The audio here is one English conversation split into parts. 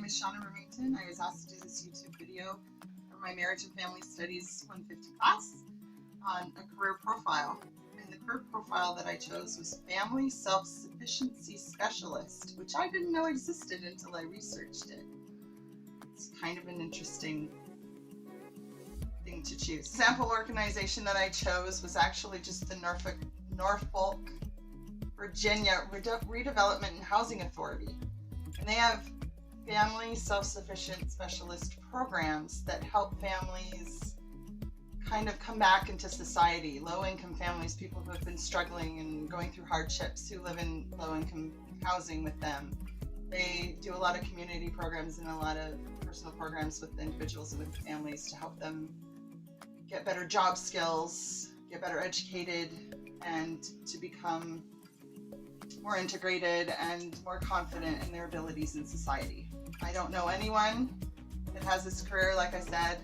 is Shauna Remington. I was asked to do this YouTube video for my Marriage and Family Studies 150 class on a career profile. And the career profile that I chose was Family Self-Sufficiency Specialist, which I didn't know existed until I researched it. It's kind of an interesting thing to choose. Sample organization that I chose was actually just the Norfolk, Virginia Redevelopment and Housing Authority. And they have family self-sufficient specialist programs that help families kind of come back into society. Low-income families, people who have been struggling and going through hardships, who live in low-income housing with them. They do a lot of community programs and a lot of personal programs with individuals and with families to help them get better job skills, get better educated, and to become more integrated and more confident in their abilities in society. I don't know anyone that has this career. Like I said,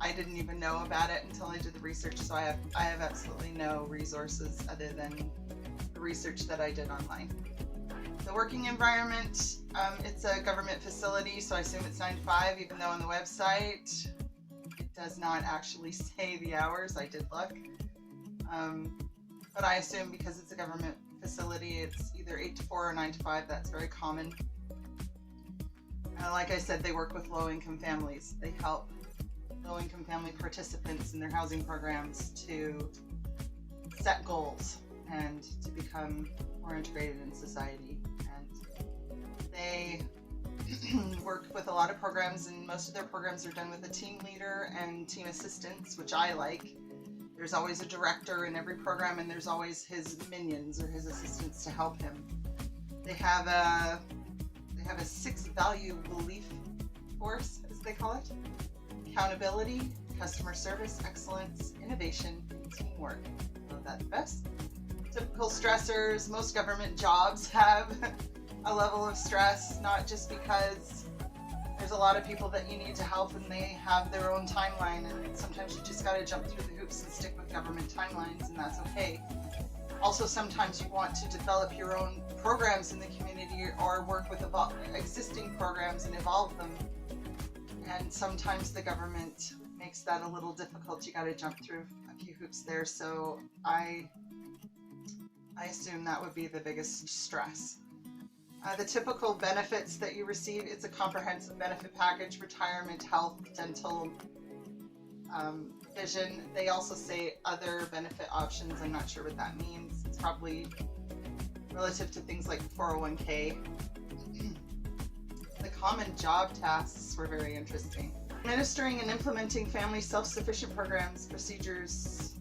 I didn't even know about it until I did the research, so I have absolutely no resources other than the research that I did online. The working environment, it's a government facility, so I assume it's 9 to 5, even though on the website it does not actually say the hours. I did look. But I assume because it's a government facility, it's either 8 to 4 or 9 to 5. That's very common. Like I said, they work with low-income families. They help low-income family participants in their housing programs to set goals and to become more integrated in society. And they work with a lot of programs, and most of their programs are done with a team leader and team assistants, which I like. There's always a director in every program, and there's always his minions or his assistants to help him. They have a 6-value belief force, as they call it: accountability, customer service, excellence, innovation, and teamwork. Love that the best. Typical stressors. Most government jobs have a level of stress, not just because there's a lot of people that you need to help and they have their own timeline, and sometimes you just got to jump through the hoops and stick with government timelines, and that's okay. Also, sometimes you want to develop your own programs in the community or work with existing programs and evolve them. And sometimes the government makes that a little difficult. You got to jump through a few hoops there. So I assume that would be the biggest stress. The typical benefits that you receive, it's a comprehensive benefit package: retirement, health, dental, vision. They also say other benefit options. I'm not sure what that means. It's probably relative to things like 401k. The common job tasks were very interesting. Administering and implementing family self-sufficient programs, procedures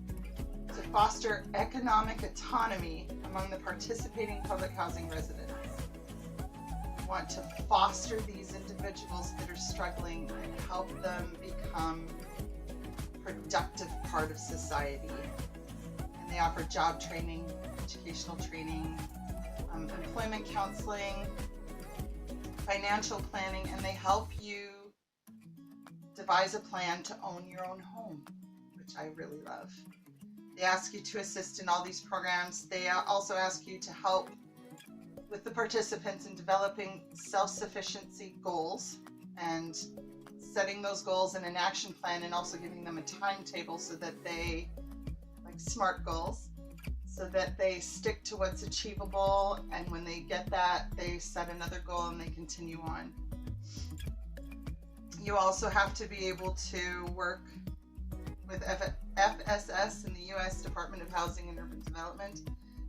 to foster economic autonomy among the participating public housing residents. We want to foster these individuals that are struggling and help them become a productive part of society. And they offer job training, educational training, employment counseling, financial planning, and they help you devise a plan to own your own home, which I really love. They ask you to assist in all these programs. They also ask you to help with the participants in developing self-sufficiency goals and setting those goals in an action plan, and also giving them a timetable so that they, like SMART goals, so that they stick to what's achievable, and when they get that, they set another goal and they continue on. You also have to be able to work with FSS in the U.S. Department of Housing and Urban Development.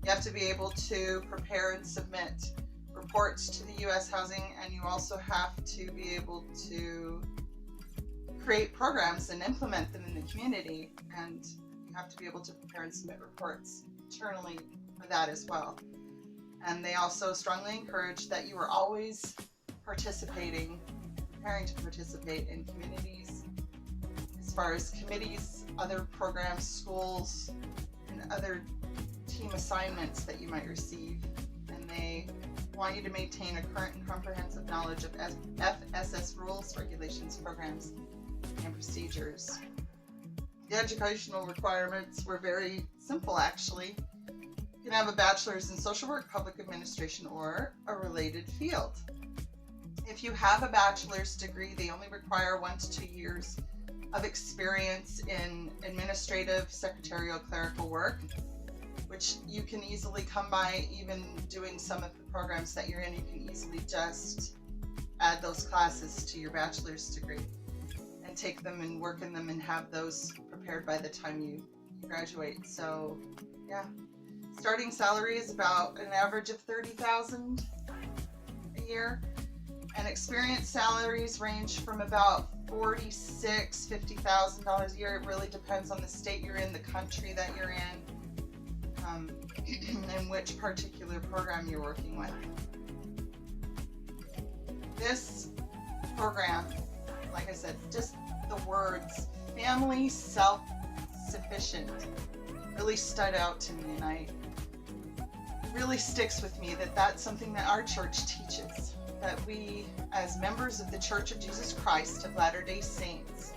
You have to be able to prepare and submit reports to the U.S. Housing, and you also have to be able to create programs and implement them in the community, and you have to be able to prepare and submit reports internally for that as well. And they also strongly encourage that you are always preparing to participate in communities, as far as committees, other programs, schools, and other team assignments that you might receive. And they want you to maintain a current and comprehensive knowledge of FSS rules, regulations, programs, and procedures. The educational requirements were very simple, actually. You can have a bachelor's in social work, public administration, or a related field. If you have a bachelor's degree, they only require 1 to 2 years of experience in administrative, secretarial, clerical work, which you can easily come by even doing some of the programs that you're in. You can easily just add those classes to your bachelor's degree and take them and work in them and have those prepared by the time you graduate. So yeah, starting salary is about an average of $30,000 a year, and experienced salaries range from about $46,000, $50,000 a year. It really depends on the state you're in, the country that you're in, and which particular program you're working with. This program, like I said, just the words family self-sufficient really stood out to me, and it really sticks with me that that's something that our church teaches, that we as members of the Church of Jesus Christ of Latter-day Saints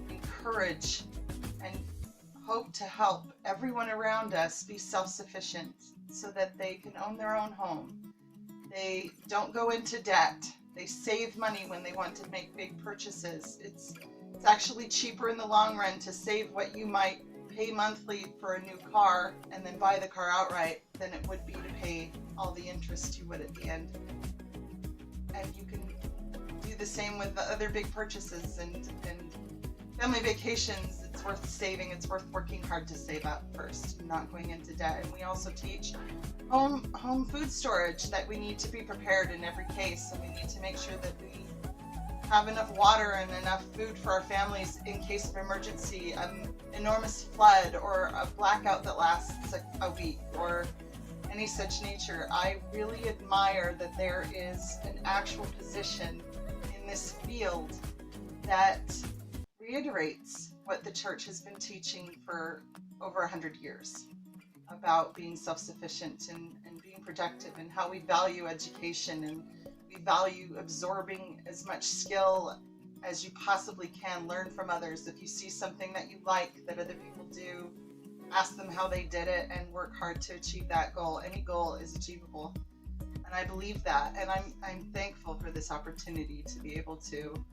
encourage and hope to help everyone around us be self-sufficient so that they can own their own home. They don't go into debt. They save money when they want to make big purchases. It's actually cheaper in the long run to save what you might pay monthly for a new car and then buy the car outright than it would be to pay all the interest you would at the end. And you can do the same with the other big purchases and family vacations. It's worth saving. It's worth working hard to save up first and not going into debt. And we also teach home food storage, that we need to be prepared in every case. So we need to make sure that we have enough water and enough food for our families in case of emergency, an enormous flood or a blackout that lasts a week or any such nature. I really admire that there is an actual position in this field that reiterates what the church has been teaching for over 100 years about being self-sufficient and being productive, and how we value education and we value absorbing as much skill as you possibly can. Learn from others. If you see something that you like that other people do, ask them how they did it and work hard to achieve that goal. Any goal is achievable. And I believe that. And I'm thankful for this opportunity to be able to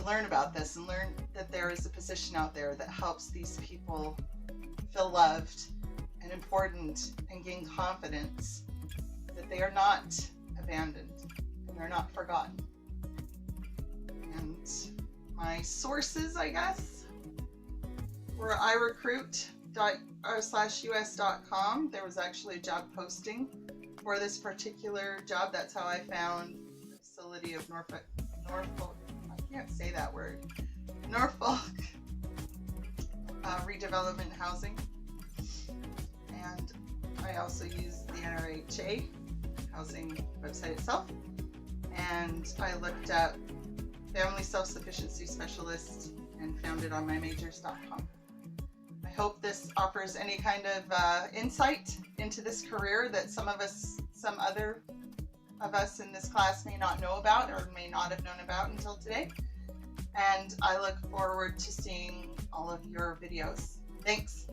learn about this and learn that there is a position out there that helps these people feel loved and important and gain confidence that they are not abandoned and they're not forgotten. And my sources, I guess, were irecruit.us.com. There was actually a job posting for this particular job. That's how I found the facility of Norfolk, I can't say that word, Norfolk Redevelopment Housing. And I also used the NRHA housing website itself. And I looked at Family Self-Sufficiency Specialist and found it on mymajors.com. I hope this offers any kind of insight into this career that some other of us in this class may not know about or may not have known about until today. And I look forward to seeing all of your videos. Thanks.